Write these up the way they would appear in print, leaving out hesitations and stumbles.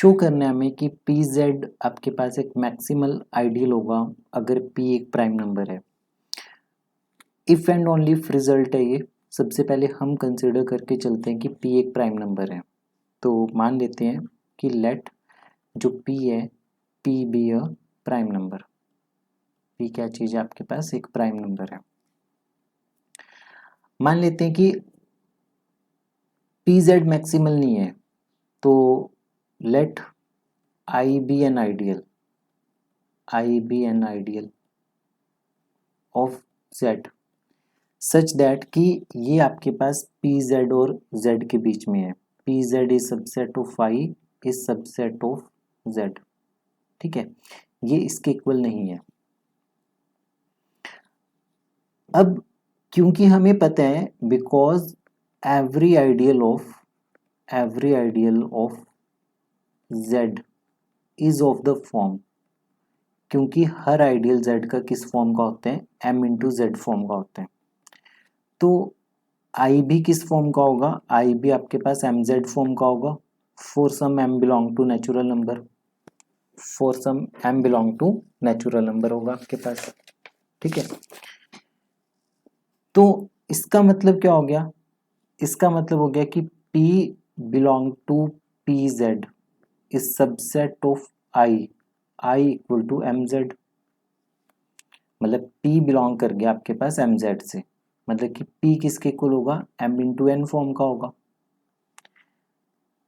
Show करना है हमें कि पी जेड आपके पास एक मैक्सिमल आइडियल होगा अगर पी एक प्राइम नंबर है। If and only if result है ये। सबसे पहले हम कंसिडर करके चलते हैं कि पी एक प्राइम नंबर है। तो मान लेते हैं कि लेट जो पी है P be a prime number. P क्या चीज़ है आपके पास, एक प्राइम नंबर है। मान लेते हैं कि पी जेड मैक्सिमल नहीं है, तो let I be an ideal, I be an ideal of Z such that कि ये आपके पास पी जेड और जेड के बीच में है। P Z is subset of I is subset of Z. ठीक है, ये इसके इक्वल नहीं है। अब क्योंकि हमें पता है because every ideal of Z is of the form, क्योंकि हर आइडियल जेड का किस फॉर्म का होता है, एम इंटू जेड फॉर्म का होता है। तो आई भी किस फॉर्म का होगा, आई भी आपके पास एम जेड फॉर्म का होगा for some M belong to natural number, for some M belong to natural number होगा आपके पास। ठीक है, तो इसका मतलब क्या हो गया, इसका मतलब हो गया कि P belong to P Z is subset of I, I equal to M Z. मतलब P बिलोंग कर गया आपके पास एम जेड से, मतलब कि P किसके इक्वल होगा, m इंटू एन फॉर्म का होगा।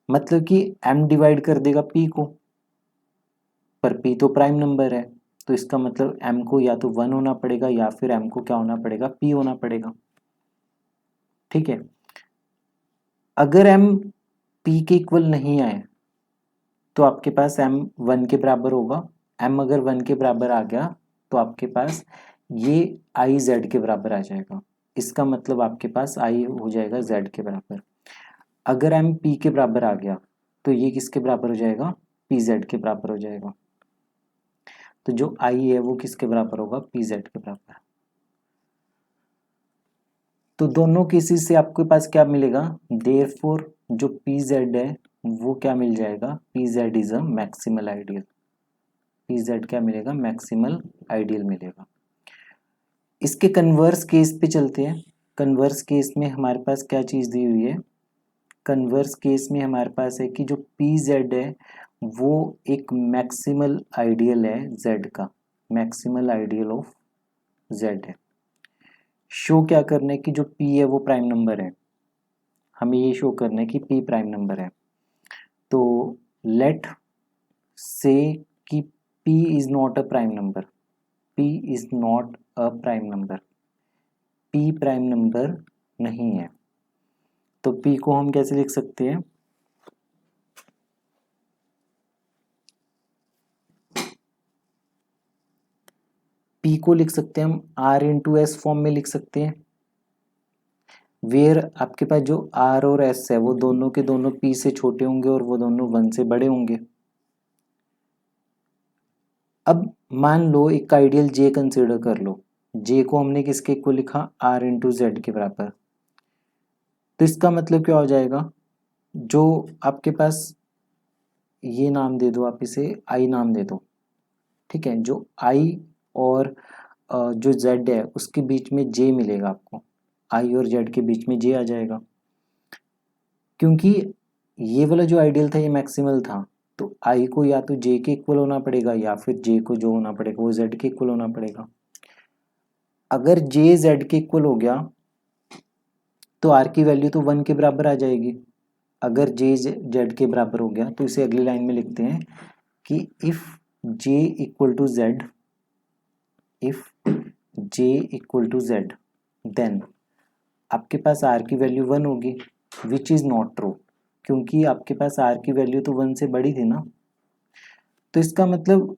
मतलब कि m डिवाइड कर देगा P को, पर P तो प्राइम नंबर है, तो इसका मतलब m को या तो 1 होना पड़ेगा या फिर m को क्या होना पड़ेगा, P होना पड़ेगा। ठीक है, अगर m P के इक्वल नहीं आए तो आपके पास m 1 के बराबर होगा। m अगर 1 के बराबर आ गया तो आपके पास ये i z के बराबर आ जाएगा। इसका मतलब आपके पास i हो जाएगा z के बराबर। अगर m p के बराबर आ गया तो ये किसके बराबर हो जाएगा, pz के बराबर हो जाएगा। तो जो i है वो किसके बराबर होगा, pz के बराबर। तो दोनों केसेस से आपके पास क्या मिलेगा, देयरफॉर जो pz है वो क्या मिल जाएगा, pz is a maximal ideal. pz क्या मिलेगा, मैक्सिमल आइडियल मिलेगा। इसके कन्वर्स केस पे चलते हैं। कन्वर्स केस में हमारे पास क्या चीज़ दी हुई है, कन्वर्स केस में हमारे पास है कि जो pz है वो एक मैक्सिमल आइडियल है z का, मैक्सिमल आइडियल ऑफ z है। शो क्या करना है कि जो p है वो प्राइम नंबर है, हमें ये शो करना है कि p प्राइम नंबर है। तो लेट से कि p is not a prime number, p is not a prime number, p prime number नहीं है। तो p को हम कैसे लिख सकते हैं, p को लिख सकते हैं हम r इंटू एस फॉर्म में लिख सकते हैं, वेयर आपके पास जो r और s है वो दोनों के दोनों p से छोटे होंगे और वो दोनों 1 से बड़े होंगे। अब मान लो एक आइडियल j कंसिडर कर लो, j को हमने किसके इक्वल लिखा, r इंटू जेड के बराबर। तो इसका मतलब क्या हो जाएगा, जो आपके पास ये नाम दे दो, आप इसे i नाम दे दो। ठीक है, जो i और जो z है उसके बीच में j मिलेगा आपको, i और z के बीच में j आ जाएगा। क्योंकि ये वाला जो आइडियल था ये मैक्सिमल था, तो i को या तो j के इक्वल होना पड़ेगा या फिर j को जो होना पड़ेगा वो z के इक्वल होना पड़ेगा। अगर j z के इक्वल हो गया तो r की वैल्यू तो 1 के बराबर आ जाएगी। अगर j z के बराबर हो गया तो इसे अगली लाइन में लिखते हैं कि if j equal to z, if j equal to z then आपके पास r की वैल्यू 1 होगी, विच इज नॉट ट्रू, क्योंकि आपके पास r की वैल्यू तो 1 से बड़ी थी ना। तो इसका मतलब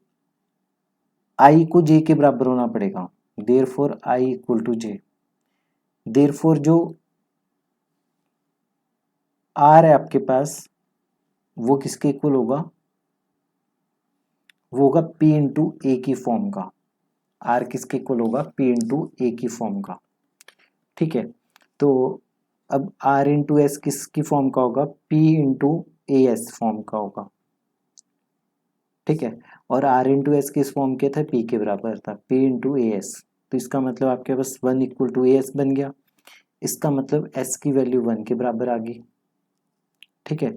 i को j के बराबर होना पड़ेगा, therefore i equal to j। Therefore जो r है आपके पास वो किसके इक्वल होगा, वो होगा p इंटू ए की फॉर्म का। r किसके इक्वल होगा, p इंटू ए की फॉर्म का। ठीक है, तो अब r इंटू एस किसकी फॉर्म का होगा, p into A S form का होगा। ठीक है। और आर इंटू एस किस फॉर्म के था, पी के बराबर था, पी इंटू ए एस। तो इसका मतलब आपके पास 1 इक्वल टू ए एस बन गया। इसका मतलब एस की वैल्यू 1 के बराबर आ गई। ठीक है,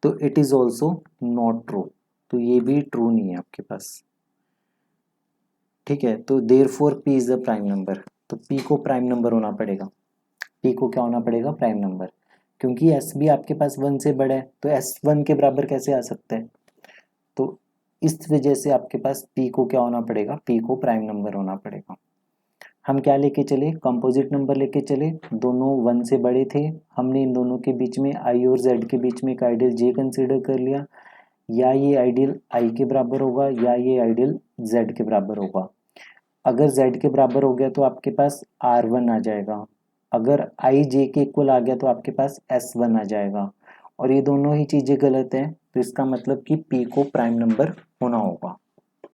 तो it is also not true, तो ये भी ट्रू नहीं है आपके पास। ठीक है, तो therefore P is the prime number, तो पी को प्राइम नंबर होना पड़ेगा। पी को क्या होना पड़ेगा, प्राइम नंबर, क्योंकि एस भी आपके पास 1 से बड़ा है, तो एस 1 के बराबर कैसे आ सकता है। तो इस वजह से आपके पास पी को क्या होना पड़ेगा, पी को प्राइम नंबर होना पड़ेगा। हम क्या लेके चले, कंपोजिट नंबर लेके चले, दोनों 1 से बड़े थे, हमने इन दोनों के बीच में आई और जेड के बीच में एक आइडियल जे कंसीडर कर लिया, या ये आइडियल आई के बराबर होगा या ये आइडियल जेड के बराबर होगा। अगर z के बराबर हो गया तो आपके पास r1 आ जाएगा, अगर i j के इक्वल आ गया तो आपके पास s1 आ जाएगा, और ये दोनों ही चीज़ें गलत हैं, तो इसका मतलब कि p को प्राइम नंबर होना होगा।